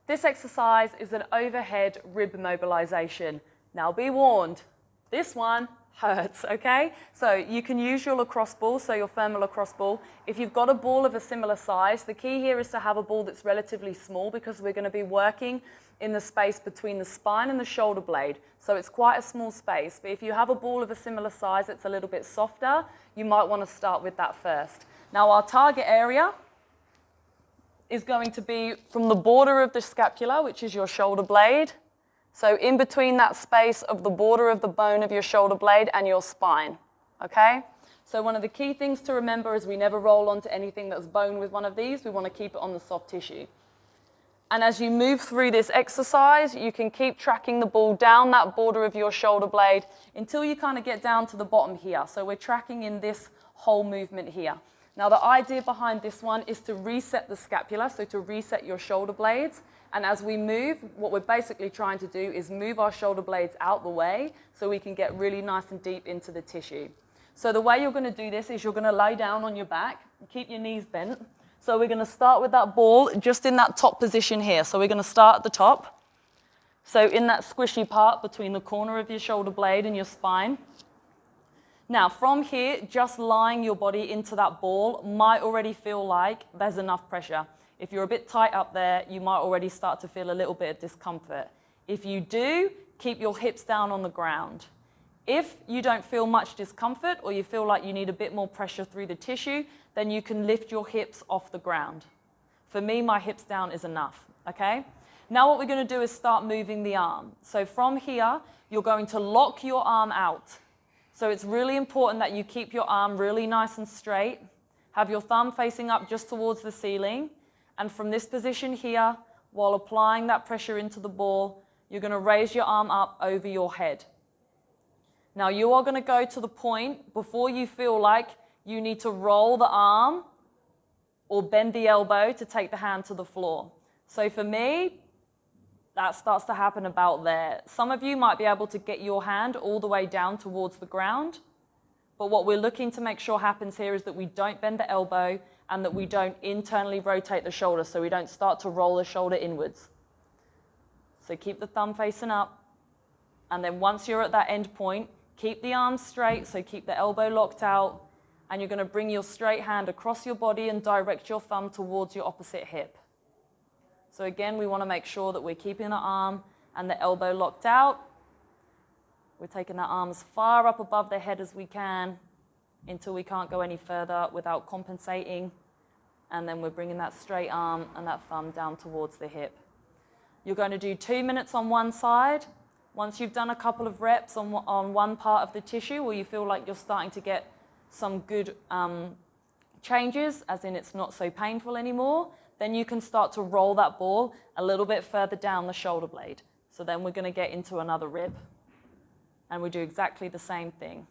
This exercise is an overhead rib mobilization. Now be warned, this one hurts, okay? So you can use your lacrosse ball, so your thermal lacrosse ball. If you've got a ball of a similar size, the key here is to have a ball that's relatively small because we're going to be working in the space between the spine and the shoulder blade. So it's quite a small space, but if you have a ball of a similar size, it's a little bit softer, you might want to start with that first. Now our target area is going to be from the border of the scapula, which is your shoulder blade. So in between that space of the border of the bone of your shoulder blade and your spine, okay? So one of the key things to remember is we never roll onto anything that's bone with one of these. We want to keep it on the soft tissue. And as you move through this exercise, you can keep tracking the ball down that border of your shoulder blade until you kind of get down to the bottom here. So we're tracking in this whole movement here. Now the idea behind this one is to reset the scapula, so to reset your shoulder blades. And as we move, what we're basically trying to do is move our shoulder blades out the way so we can get really nice and deep into the tissue. So the way you're going to do this is you're going to lay down on your back, keep your knees bent. So we're going to start with that ball just in that top position here. So we're going to start at the top. So in that squishy part between the corner of your shoulder blade and your spine. Now from here, just lying your body into that ball might already feel like there's enough pressure. If you're a bit tight up there, you might already start to feel a little bit of discomfort. If you do, keep your hips down on the ground. If you don't feel much discomfort or you feel like you need a bit more pressure through the tissue, then you can lift your hips off the ground. For me, my hips down is enough, okay? Now what we're going to do is start moving the arm. So from here, you're going to lock your arm out. So it's really important that you keep your arm really nice and straight. Have your thumb facing up just towards the ceiling. And from this position here, while applying that pressure into the ball, you're going to raise your arm up over your head. Now you are going to go to the point before you feel like you need to roll the arm or bend the elbow to take the hand to the floor. So for me, that starts to happen about there. Some of you might be able to get your hand all the way down towards the ground, but what we're looking to make sure happens here is that we don't bend the elbow and that we don't internally rotate the shoulder, so we don't start to roll the shoulder inwards. So keep the thumb facing up, and then once you're at that end point, keep the arms straight, so keep the elbow locked out, and you're going to bring your straight hand across your body and direct your thumb towards your opposite hip. So again, we want to make sure that we're keeping the arm and the elbow locked out. We're taking the arm as far up above the head as we can until we can't go any further without compensating. And then we're bringing that straight arm and that thumb down towards the hip. You're going to do 2 minutes on one side. Once you've done a couple of reps on one part of the tissue where you feel like you're starting to get some good changes, as in it's not so painful anymore, then you can start to roll that ball a little bit further down the shoulder blade. So then we're going to get into another rib. And we do exactly the same thing.